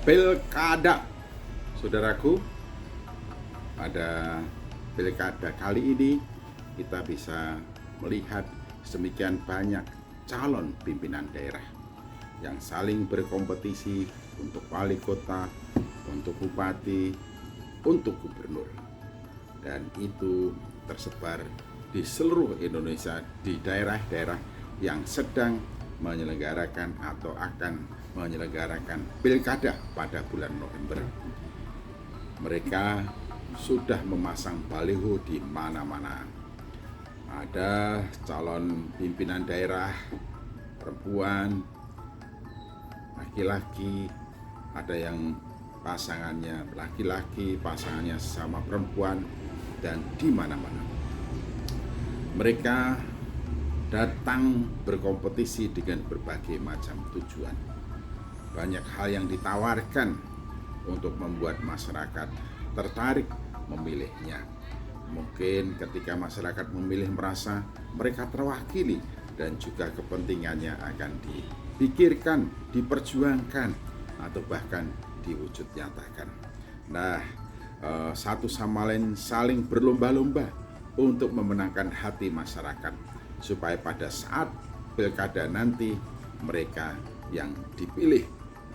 Pilkada, saudaraku, pada pilkada kali ini kita bisa melihat sedemikian banyak calon pimpinan daerah yang saling berkompetisi untuk wali kota, untuk bupati, untuk gubernur. Dan itu tersebar di seluruh Indonesia, di daerah-daerah yang sedang menyelenggarakan atau akan menyelenggarakan pilkada pada bulan November. Mereka sudah memasang baliho di mana-mana. Ada calon pimpinan daerah perempuan, laki-laki, ada yang pasangannya laki-laki, pasangannya sama perempuan, dan di mana-mana. Mereka datang berkompetisi dengan berbagai macam tujuan. Banyak hal yang ditawarkan untuk membuat masyarakat tertarik memilihnya. Mungkin ketika masyarakat memilih merasa mereka terwakili dan juga kepentingannya akan dipikirkan, diperjuangkan, atau bahkan diwujud nyatakan. Nah, satu sama lain saling berlomba-lomba untuk memenangkan hati masyarakat, supaya pada saat pilkada nanti mereka yang dipilih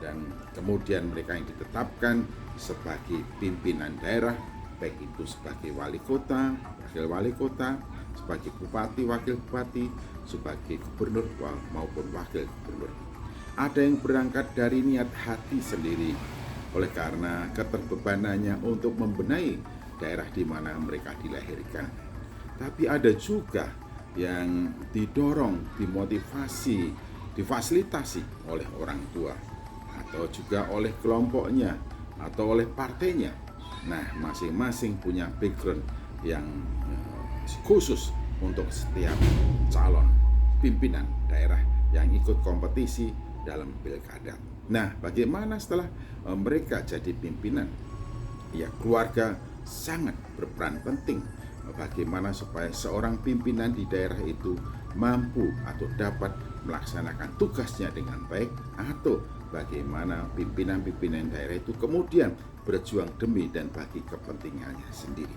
dan kemudian mereka yang ditetapkan sebagai pimpinan daerah, baik itu sebagai wali kota, wakil wali kota, sebagai bupati, wakil bupati, sebagai gubernur maupun wakil gubernur. Ada yang berangkat dari niat hati sendiri, oleh karena keterbebanannya untuk membenahi daerah di mana mereka dilahirkan. Tapi ada juga yang didorong, dimotivasi, difasilitasi oleh orang tua, atau juga oleh kelompoknya, atau oleh partainya. Nah, masing-masing punya background yang khusus untuk setiap calon pimpinan daerah yang ikut kompetisi dalam pilkada. Nah, bagaimana setelah mereka jadi pimpinan? Ya, keluarga sangat berperan penting. Bagaimana supaya seorang pimpinan di daerah itu mampu atau dapat melaksanakan tugasnya dengan baik, atau bagaimana pimpinan-pimpinan daerah itu kemudian berjuang demi dan bagi kepentingannya sendiri.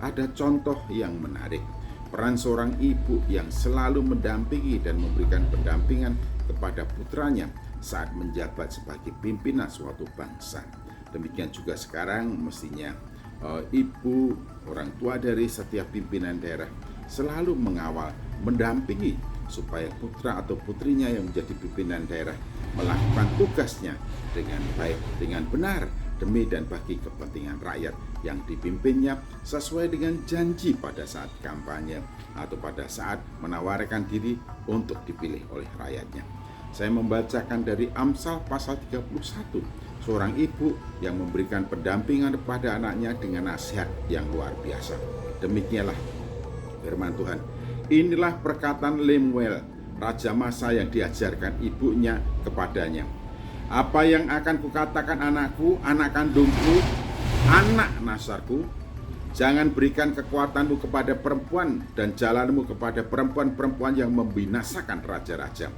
Ada contoh yang menarik, peran seorang ibu yang selalu mendampingi dan memberikan pendampingan kepada putranya saat menjabat sebagai pimpinan suatu bangsa. Demikian juga sekarang mestinya ibu, orang tua dari setiap pimpinan daerah selalu mengawal, mendampingi supaya putra atau putrinya yang menjadi pimpinan daerah melakukan tugasnya dengan baik, dengan benar, demi dan bagi kepentingan rakyat yang dipimpinnya, sesuai dengan janji pada saat kampanye atau pada saat menawarkan diri untuk dipilih oleh rakyatnya. Saya membacakan dari Amsal pasal 31, seorang ibu yang memberikan pendampingan kepada anaknya dengan nasihat yang luar biasa. Demikianlah firman Tuhan. Inilah perkataan Lemuel, raja Masa, yang diajarkan ibunya kepadanya. Apa yang akan kukatakan anakku, anak kandungku, anak nasarku? Jangan berikan kekuatanmu kepada perempuan dan jalanmu kepada perempuan-perempuan yang membinasakan raja-raja.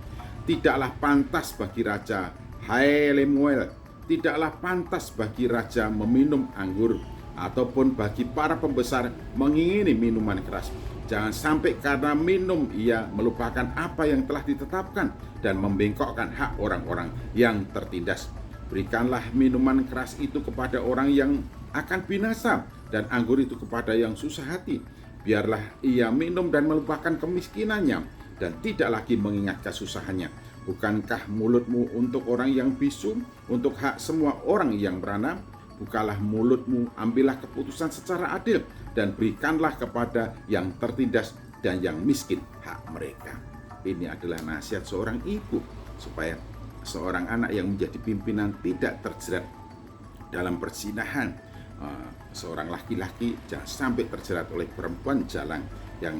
Tidaklah pantas bagi raja, hai Lemuel, tidaklah pantas bagi raja meminum anggur, ataupun bagi para pembesar mengingini minuman keras. Jangan sampai karena minum ia melupakan apa yang telah ditetapkan dan membengkokkan hak orang-orang yang tertindas. Berikanlah minuman keras itu kepada orang yang akan binasa, dan anggur itu kepada yang susah hati. Biarlah ia minum dan melupakan kemiskinannya, dan tidak lagi mengingat kesusahannya. Bukankah mulutmu untuk orang yang bisu, untuk hak semua orang yang merana? Bukalah mulutmu, ambillah keputusan secara adil, dan berikanlah kepada yang tertindas dan yang miskin hak mereka. Ini adalah nasihat seorang ibu, supaya seorang anak yang menjadi pimpinan tidak terjerat dalam perzinahan. Seorang laki-laki jangan sampai terjerat oleh perempuan jalang yang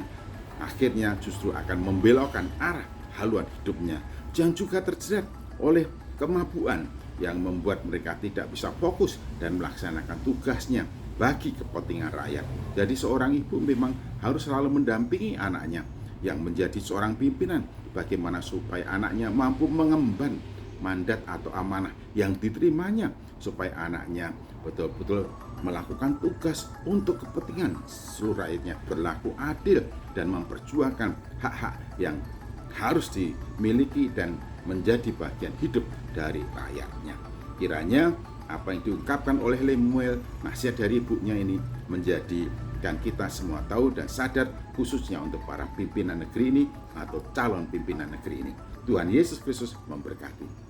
akhirnya justru akan membelokkan arah haluan hidupnya. Jangan juga terjerat oleh kemabuan yang membuat mereka tidak bisa fokus dan melaksanakan tugasnya bagi kepentingan rakyat. Jadi seorang ibu memang harus selalu mendampingi anaknya yang menjadi seorang pimpinan, bagaimana supaya anaknya mampu mengemban mandat atau amanah yang diterimanya, supaya anaknya betul-betul melakukan tugas untuk kepentingan seluruh rakyatnya, berlaku adil dan memperjuangkan hak-hak yang harus dimiliki dan menjadi bagian hidup dari rakyatnya. Kiranya apa yang diungkapkan oleh Lemuel, nasihat dari ibunya ini, menjadikan kita semua tahu dan sadar, khususnya untuk para pimpinan negeri ini atau calon pimpinan negeri ini. Tuhan Yesus Kristus memberkati.